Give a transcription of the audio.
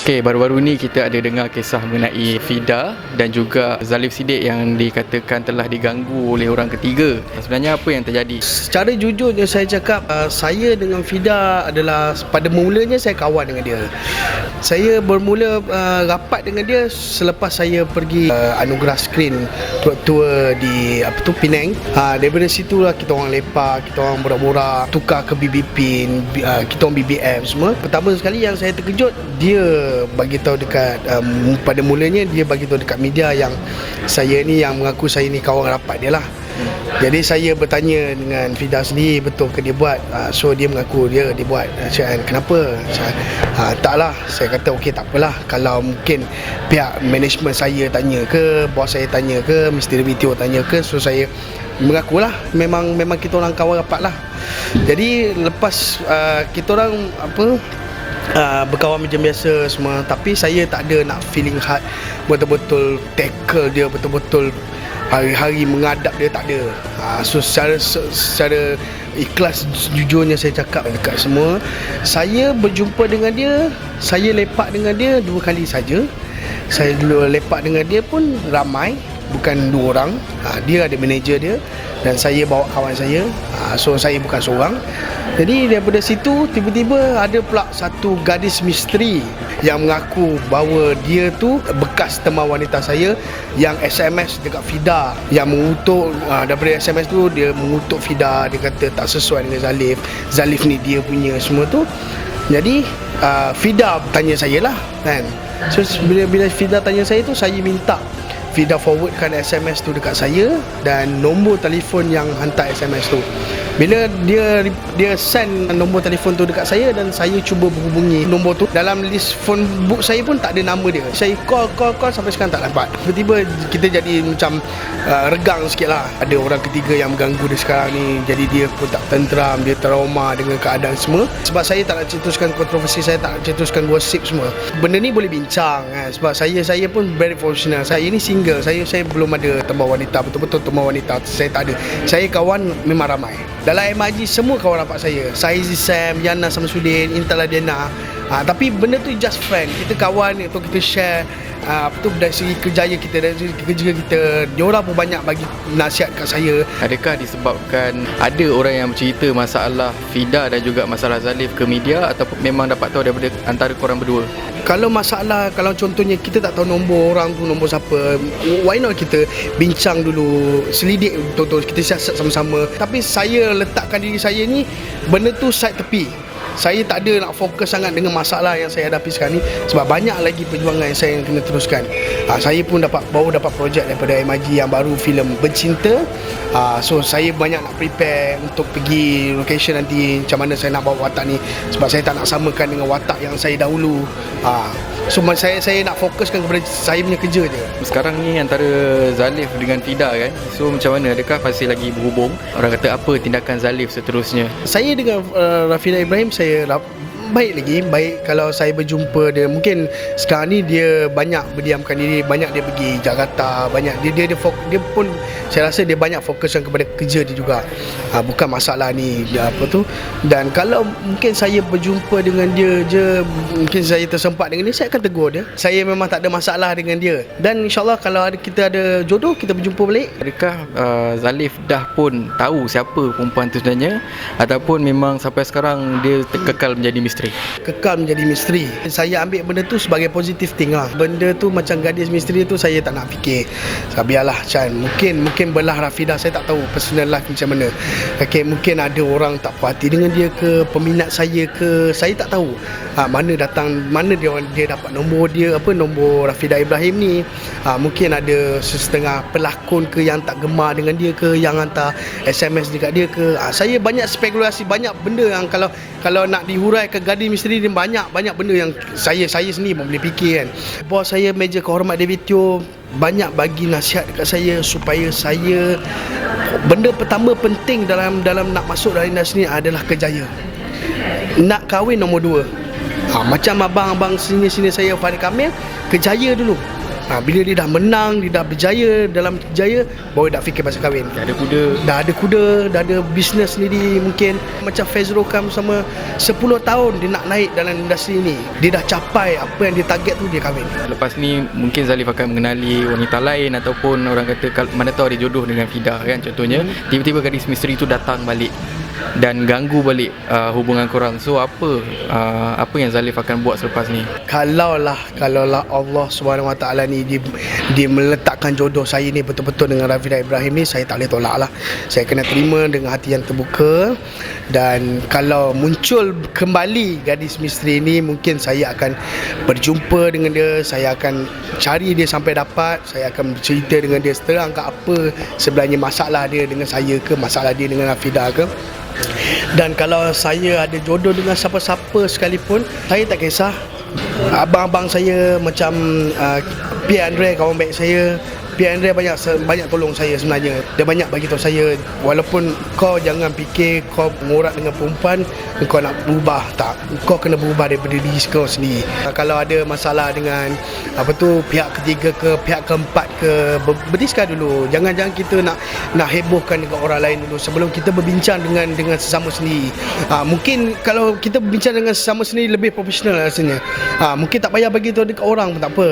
Okey, baru-baru ni kita ada dengar kisah mengenai Fida dan juga Zalif Siddiq yang dikatakan telah diganggu oleh orang ketiga. Sebenarnya apa yang terjadi? Secara jujurnya saya cakap, saya dengan Fida adalah pada mulanya saya kawan dengan dia. Saya bermula rapat dengan dia selepas saya pergi anugerah skrin tour di Penang. Daripada situlah kita orang lepak, kita orang borak-borak, tukar ke BBP, kita orang BBM semua. Pertama sekali yang saya terkejut, dia bagi tahu dekat pada mulanya dia bagi tahu dekat media yang saya ni yang mengaku saya ni kawan rapat dia lah. Jadi saya bertanya dengan Fida sendiri, betul ke dia buat? So dia mengaku dia buat. Saya kenapa? Taklah. Saya kata okey, tak apalah. Kalau mungkin pihak management saya tanya ke, bos saya tanya ke, Mr. BTO tanya ke, so saya mengakulah memang kita orang kawan rapat lah. Jadi lepas kita orang berkawan macam biasa semua, tapi saya tak ada nak feeling hard betul-betul tackle dia, betul-betul hari-hari mengadap dia, tak ada. So secara ikhlas jujurnya saya cakap dekat semua, saya berjumpa dengan dia, saya lepak dengan dia 2 kali saja. Saya dulu lepak dengan dia pun ramai, bukan 2 orang. Dia ada manager dia dan saya bawa kawan saya. So saya bukan seorang. Jadi daripada situ tiba-tiba ada pula satu gadis misteri yang mengaku bahawa dia tu bekas teman wanita saya yang SMS dekat Fida, yang mengutuk. Daripada SMS tu dia mengutuk Fida, dia kata tak sesuai dengan Zalif ni dia punya semua tu. Jadi Fida tanya saya lah kan. So bila Fida tanya saya tu, saya minta Fida forwardkan SMS tu dekat saya dan nombor telefon yang hantar SMS tu. Bila dia send nombor telefon tu dekat saya dan saya cuba menghubungi nombor tu, dalam list phone book saya pun tak ada nama dia. Saya call sampai sekarang tak dapat. Tiba-tiba kita jadi macam regang sikit lah. Ada orang ketiga yang mengganggu dia sekarang ni. Jadi dia pun tak tenteram, dia trauma dengan keadaan semua. Sebab saya tak nak cetuskan kontroversi, saya tak nak cetuskan gosip semua. Benda ni boleh bincang kan? Sebab saya pun very professional. Saya ni single, saya belum ada teman wanita, betul-betul teman wanita saya tak ada. Saya kawan memang ramai. Dalam MIG semua kawan rapat saya. Saizi Sam, Yana Samsudin, Intal Adiana. Tapi benda tu just friend. Kita kawan atau kita share dari segi kerjaya kita, dari segi kerja kita. Diorang pun banyak bagi nasihat kat saya. Adakah disebabkan ada orang yang bercerita masalah Fida dan juga masalah Zalif ke media, ataupun memang dapat tahu daripada antara korang berdua? Kalau masalah, kalau contohnya kita tak tahu nombor orang tu, nombor siapa, why not kita bincang dulu, selidik betul-betul, kita siasat sama-sama. Tapi saya letakkan diri saya ni, benda tu side tepi. Saya tak ada nak fokus sangat dengan masalah yang saya hadapi sekarang ni, sebab banyak lagi perjuangan yang saya kena teruskan. Saya pun baru dapat projek daripada MIG yang baru, filem Bercinta. So saya banyak nak prepare untuk pergi location nanti, macam mana saya nak bawa watak ni, sebab saya tak nak samakan dengan watak yang saya dahulu. So saya nak fokuskan kepada saya punya kerja je. Sekarang ni antara Zalif dengan Fida kan, so macam mana, adakah masih lagi berhubung? Orang kata apa tindakan Zalif seterusnya? Saya dengan Rafida Ibrahim, saya baik. Kalau saya berjumpa dia, mungkin sekarang ni dia banyak berdiamkan diri, banyak dia pergi Jakarta, banyak dia pun saya rasa dia banyak fokuskan kepada kerja dia juga. Bukan masalah ni dan kalau mungkin saya berjumpa dengan dia je, mungkin saya tersempat dengan dia, saya akan tegur dia. Saya memang tak ada masalah dengan dia, dan insyaAllah kalau kita ada jodoh, kita berjumpa balik. Adakah Zalif dah pun tahu siapa perempuan tu sebenarnya, ataupun memang sampai sekarang dia kekal menjadi misteri? Kekal menjadi misteri. Saya ambil benda tu sebagai positif thing lah. Benda tu macam gadis misteri tu saya tak nak fikir. Biarlah Chan, mungkin belah Rafida, saya tak tahu personal life macam mana. Mungkin ada orang tak puas hati dengan dia ke, peminat saya ke, saya tak tahu. Mana dia dapat nombor dia, nombor Rafida Ibrahim ni. Mungkin ada setengah pelakon ke yang tak gemar dengan dia ke, yang hantar SMS dekat dia ke. Saya banyak spekulasi, banyak benda yang kalau nak dihuraikan gadis misteri ni, banyak benda yang saya sendiri pun boleh fikir kan. Bos saya, Meja Kehormat David Teo, banyak bagi nasihat dekat saya supaya saya, benda pertama penting dalam nak masuk dalam industri ni adalah kerjaya. Nak kahwin nombor 2. Macam abang-abang sini saya, Farid Kamil, kerjaya dulu. Bila dia dah menang, dia dah berjaya dalam jaya, baru dah fikir pasal kahwin. Dah ada kuda. Dah ada bisnes sendiri mungkin. Macam Faiz Rokam sama 10 tahun dia nak naik dalam industri ni. Dia dah capai apa yang dia target tu, dia kahwin. Lepas ni mungkin Zalif akan mengenali wanita lain, ataupun orang kata mana tahu ada jodoh dengan Fida kan, contohnya. Tiba-tiba gadis misteri tu datang balik dan ganggu balik hubungan korang. So apa yang Zalif akan buat selepas ni? Kalaulah Allah SWT ni dia meletakkan jodoh saya ni betul-betul dengan Rafidah Ibrahim ni, saya tak boleh tolak lah. Saya kena terima dengan hati yang terbuka. Dan kalau muncul kembali gadis misteri ni, mungkin saya akan berjumpa dengan dia. Saya akan cari dia sampai dapat. Saya akan bercerita dengan dia, terangkan apa sebenarnya masalah dia dengan saya ke, masalah dia dengan Rafidah ke. Dan kalau saya ada jodoh dengan siapa-siapa sekalipun, saya tak kisah. Abang-abang saya macam Pierre Andre, kawan baik saya, Pierre Andre banyak tolong saya sebenarnya. Dia banyak bagi tahu saya, walaupun kau jangan fikir kau mengorak dengan perempuan kau nak berubah, tak. Kau kena berubah daripada diri kau sendiri. Kalau ada masalah dengan pihak ketiga ke pihak keempat ke, berdiskusi dulu. Jangan kita nak hebohkan dengan orang lain dulu sebelum kita berbincang dengan sesama sendiri. Mungkin kalau kita berbincang dengan sesama sendiri lebih profesional rasanya. Mungkin tak payah bagi tahu dekat orang pun tak apa.